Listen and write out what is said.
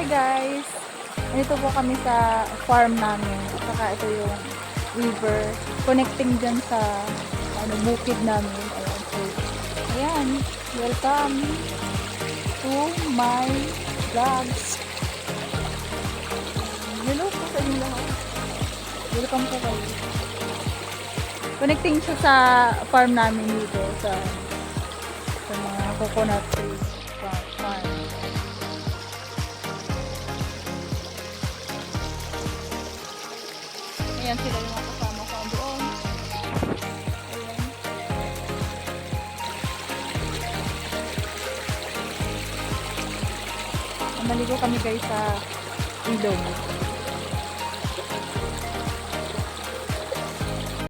guys! Dito po kami sa farm namin. At saka ito yung river. Connecting dyan sa bukid namin. Ayan. So, ayan. Welcome to my vlogs. Hello po sa inyo lahat. Welcome po kayo. Connecting siya sa farm namin dito. Sa mga coconut trees. Farm. Ayan sila yung mga kasama ko doon. Ayan. Naligo kami guys sa ilog.